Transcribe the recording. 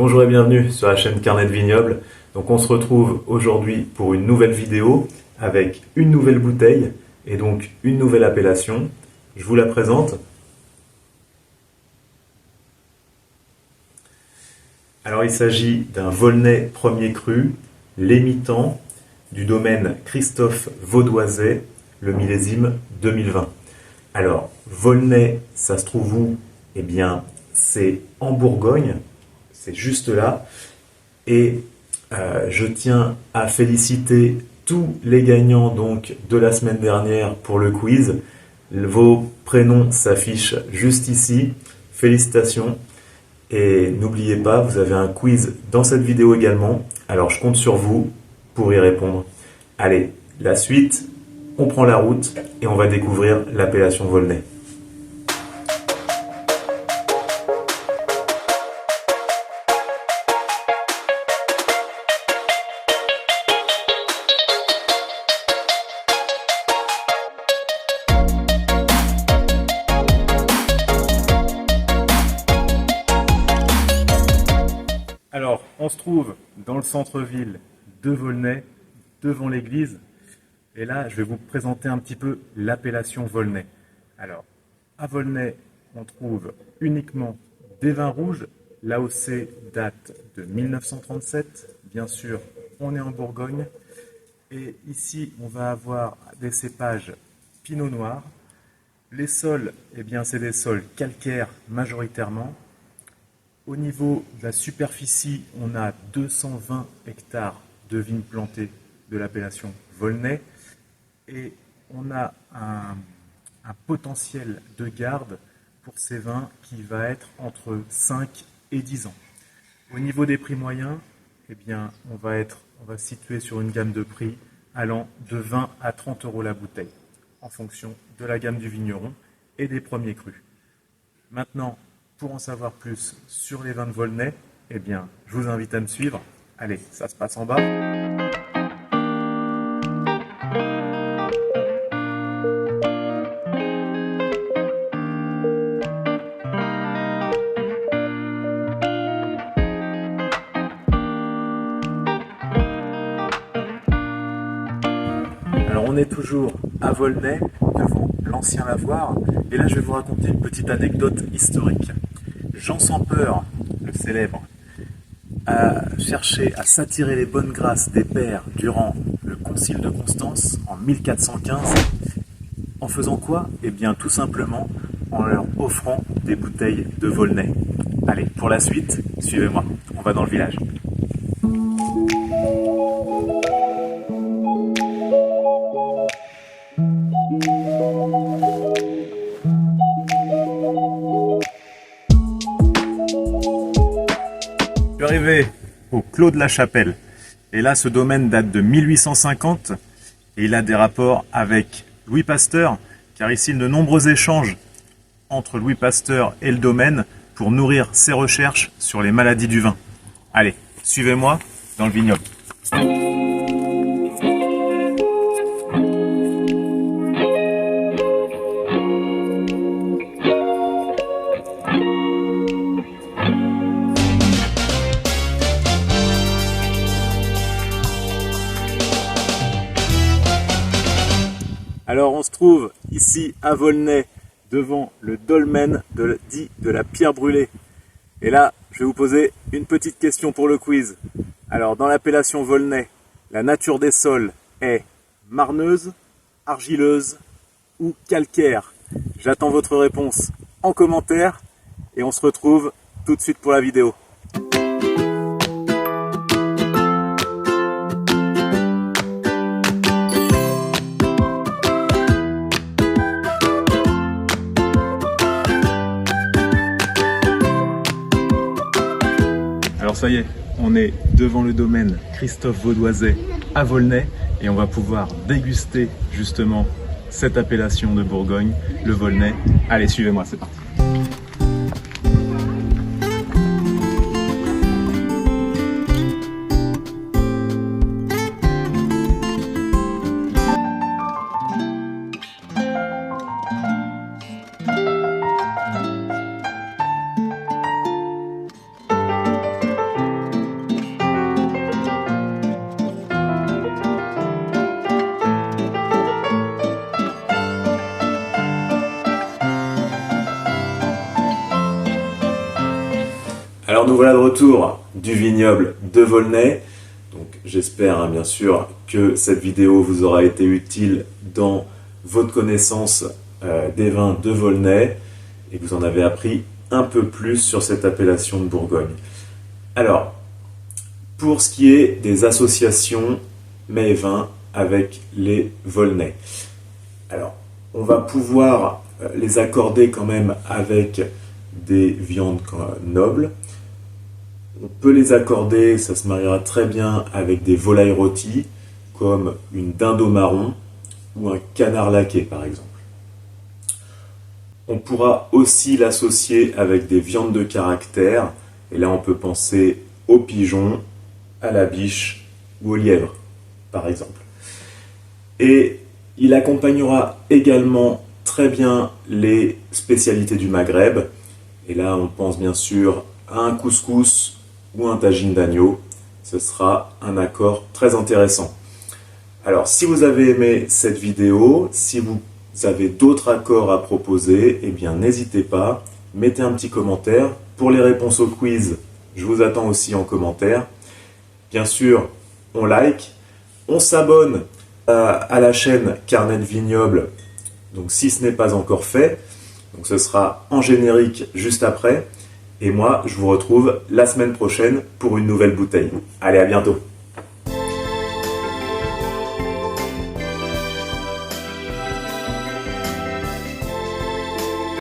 Bonjour et bienvenue sur la chaîne Carnet de Vignoble. Donc on se retrouve aujourd'hui pour une nouvelle vidéo avec une nouvelle bouteille et donc une nouvelle appellation. Je vous la présente. Alors il s'agit d'un Volnay premier cru, l'émitant du domaine Christophe Vaudoiset, le millésime 2020. Alors Volnay, ça se trouve où? Eh bien c'est en Bourgogne, c'est juste là. Et je tiens à féliciter tous les gagnants donc de la semaine dernière pour le quiz. Vos prénoms s'affichent juste ici. Félicitations. Et n'oubliez pas, vous avez un quiz dans cette vidéo également. Alors je compte sur vous pour y répondre. Allez, la suite, on prend la route et on va découvrir l'appellation Volnay. Alors, on se trouve dans le centre-ville de Volnay, devant l'église. Et là, je vais vous présenter un petit peu l'appellation Volnay. Alors, à Volnay, on trouve uniquement des vins rouges. L'AOC date de 1937. Bien sûr, on est en Bourgogne. Et ici, on va avoir des cépages Pinot Noir. Les sols, eh bien, c'est des sols calcaires majoritairement. Au niveau de la superficie, on a 220 hectares de vignes plantées de l'appellation Volnay et on a un potentiel de garde pour ces vins qui va être entre 5 et 10 ans. Au niveau des prix moyens, eh bien, on va se situer sur une gamme de prix allant de 20 à 30 euros la bouteille en fonction de la gamme du vigneron et des premiers crus. Maintenant, pour en savoir plus sur les vins de Volnay, eh bien, je vous invite à me suivre. Allez, ça se passe en bas. Alors, on est toujours à Volnay, devant l'ancien lavoir. Et là, je vais vous raconter une petite anecdote historique. Jean sans peur, le célèbre, a cherché à s'attirer les bonnes grâces des pairs durant le concile de Constance en 1415. En faisant quoi? Eh bien, tout simplement en leur offrant des bouteilles de Volnay. Allez, pour la suite, suivez-moi, on va dans le village. Je suis arrivé au Clos de la Chapelle. Et là, ce domaine date de 1850 et il a des rapports avec Louis Pasteur, car ici, de nombreux échanges entre Louis Pasteur et le domaine pour nourrir ses recherches sur les maladies du vin. Allez, suivez-moi dans le vignoble. Alors on se trouve ici à Volnay devant le dolmen dit de la pierre brûlée. Et là, je vais vous poser une petite question pour le quiz. Alors dans l'appellation Volnay, la nature des sols est marneuse, argileuse ou calcaire? J'attends votre réponse en commentaire et on se retrouve tout de suite pour la vidéo. Alors ça y est, on est devant le domaine Christophe Vaudoiset à Volnay et on va pouvoir déguster justement cette appellation de Bourgogne, le Volnay. Allez, suivez-moi, c'est parti. Alors nous voilà de retour du vignoble de Volnay. Donc j'espère bien sûr que cette vidéo vous aura été utile dans votre connaissance des vins de Volnay et que vous en avez appris un peu plus sur cette appellation de Bourgogne. Alors, pour ce qui est des associations mets et vins avec les Volnay, alors on va pouvoir les accorder quand même avec des viandes nobles. On peut les accorder, ça se mariera très bien avec des volailles rôties, comme une dinde au marron ou un canard laqué par exemple. On pourra aussi l'associer avec des viandes de caractère, et là on peut penser au pigeon, à la biche ou au lièvre par exemple. Et il accompagnera également très bien les spécialités du Maghreb, et là on pense bien sûr à un couscous ou un tagine d'agneau. Ce sera un accord très intéressant. Alors si vous avez aimé cette vidéo, si vous avez d'autres accords à proposer, eh bien n'hésitez pas, mettez un petit commentaire. Pour les réponses au quiz, je vous attends aussi en commentaire. Bien sûr, on like, on s'abonne à la chaîne Carnet de Vignoble, donc si ce n'est pas encore fait, donc ce sera en générique juste après. Et moi, je vous retrouve la semaine prochaine pour une nouvelle bouteille. Allez, à bientôt!